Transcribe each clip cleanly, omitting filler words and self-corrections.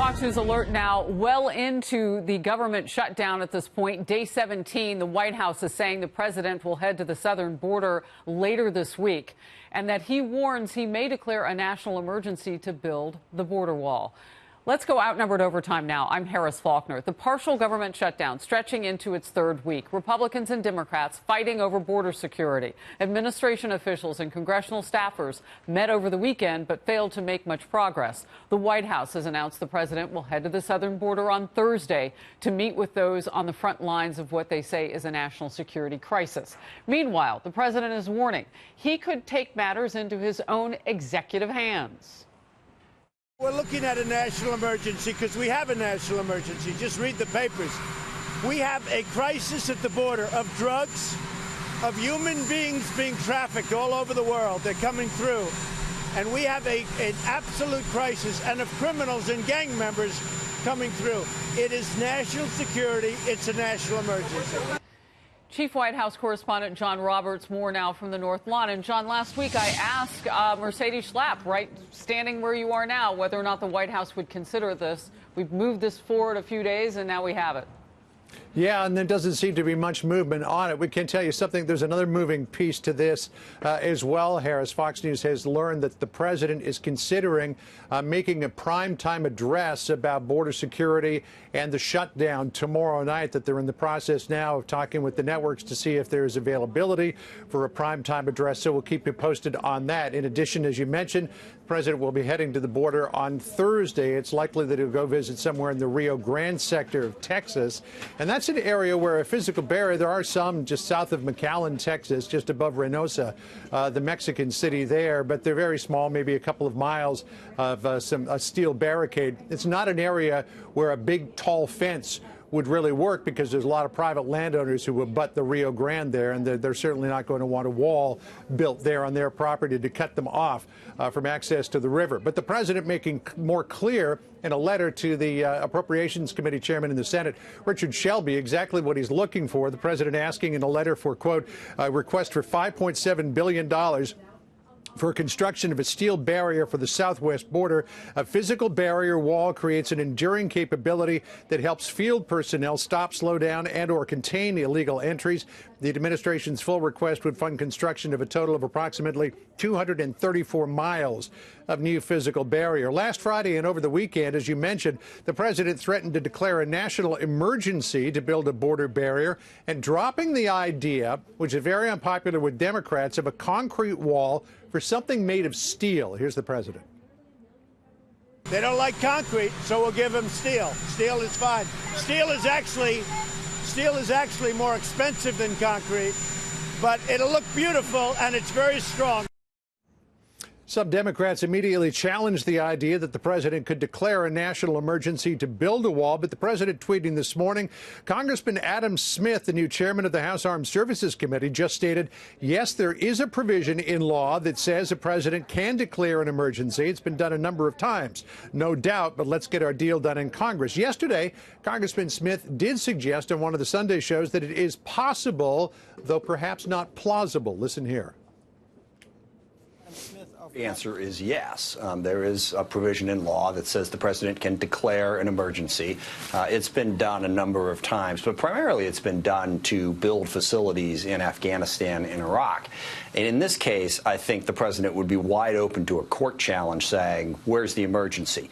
Fox News alert now, well into the government shutdown at this point. Day 17, the White House is saying the president will head to the southern border later this week, and that he warns he may declare a national emergency to build the border wall. Let's go outnumbered overtime now. I'm Harris Faulkner. The partial government shutdown stretching into its third week. Republicans and Democrats fighting over border security. Administration officials and congressional staffers met over the weekend but failed to make much progress. The White House has announced the president will head to the southern border on Thursday to meet with those on the front lines of what they say is a national security crisis. Meanwhile, the president is warning he could take matters into his own executive hands. We're looking at a national emergency because we have a national emergency. Just read the papers. We have a crisis at the border of drugs, of human beings being trafficked all over the world. They're coming through. And we have an absolute crisis, and of criminals and gang members coming through. It is national security. It's a national emergency. Chief White House correspondent John Roberts, more now from the North Lawn. And John, last week I asked Mercedes Schlapp, right, standing where you are now, whether or not the White House would consider this. We've moved this forward a few days, and now we have it. Yeah, and there doesn't seem to be much movement on it. We can tell you something. There's another moving piece to this as well, Harris. Fox News has learned that the president is considering making a primetime address about border security and the shutdown tomorrow night, that they're in the process now of talking with the networks to see if there is availability for a primetime address. So we'll keep you posted on that. In addition, as you mentioned, the president will be heading to the border on Thursday. It's likely that he'll go visit somewhere in the Rio Grande sector of Texas. And that's an area where a physical barrier, there are some just south of McAllen, Texas, just above Reynosa, the Mexican city there, but they're very small, maybe a couple of miles of a steel barricade. It's not an area where a big, tall fence would really work, because there's a lot of private landowners who will butt the Rio Grande there, and they're certainly not going to want a wall built there on their property to cut them off from access to the river. But the president making more clear in a letter to the Appropriations Committee chairman in the Senate, Richard Shelby, exactly what he's looking for. The president asking in a letter for, quote, a request for $5.7 billion for construction of a steel barrier for the southwest border. A physical barrier wall creates an enduring capability that helps field personnel stop, slow down, and or contain illegal entries. The administration's full request would fund construction of a total of approximately 234 miles of new physical barrier. Last Friday and over the weekend, as you mentioned, the president threatened to declare a national emergency to build a border barrier, and dropping the idea, which is very unpopular with Democrats, of a concrete wall for something made of steel. Here's the president. They don't like concrete, so we'll give them steel. Steel is fine. Steel is actually more expensive than concrete, but it'll look beautiful, and it's very strong. Some Democrats immediately challenged the idea that the president could declare a national emergency to build a wall. But the president tweeting this morning, Congressman Adam Smith, the new chairman of the House Armed Services Committee, just stated, yes, there is a provision in law that says a president can declare an emergency. It's been done a number of times, no doubt, but let's get our deal done in Congress. Yesterday, Congressman Smith did suggest on one of the Sunday shows that it is possible, though perhaps not plausible. Listen here. The answer is yes. There is a provision in law that says the president can declare an emergency. It's been done a number of times, but primarily it's been done to build facilities in Afghanistan and Iraq. And in this case, I think the president would be wide open to a court challenge saying, where's the emergency?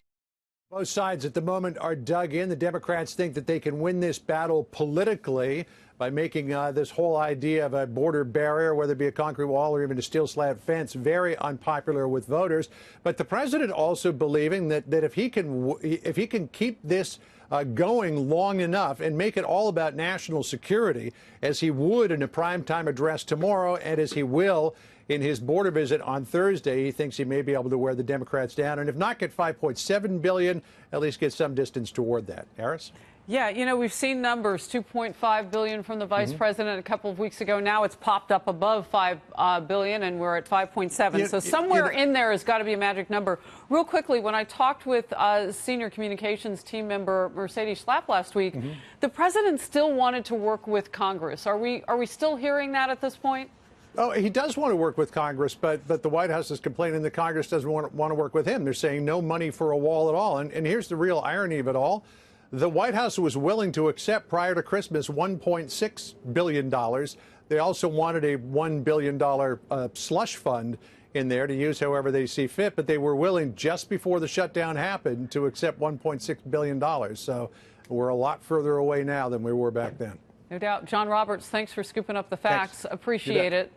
Both sides at the moment are dug in. The Democrats think that they can win this battle politically by making this whole idea of a border barrier, whether it be a concrete wall or even a steel slab fence, very unpopular with voters. But the president also believing that if he can keep this going long enough and make it all about national security, as he would in a primetime address tomorrow and as he will in his border visit on Thursday, he thinks he may be able to wear the Democrats down, and if not get $5.7 billion, at least get some distance toward that. Harris? Yeah, you know, we've seen numbers, $2.5 billion from the vice president a couple of weeks ago. Now it's popped up above $5 billion, and we're at 5.7. So somewhere in there has got to be a magic number. Real quickly, when I talked with senior communications team member Mercedes Schlapp last week, the president still wanted to work with Congress. Are we still hearing that at this point? Oh, he does want to work with Congress, but the White House is complaining that Congress doesn't want to work with him. They're saying no money for a wall at all. And here's the real irony of it all. The White House was willing to accept prior to Christmas $1.6 billion. They also wanted a $1 billion slush fund in there to use however they see fit, but they were willing just before the shutdown happened to accept $1.6 billion. So we're a lot further away now than we were back then. No doubt. John Roberts, thanks for scooping up the facts. Thanks. Appreciate it.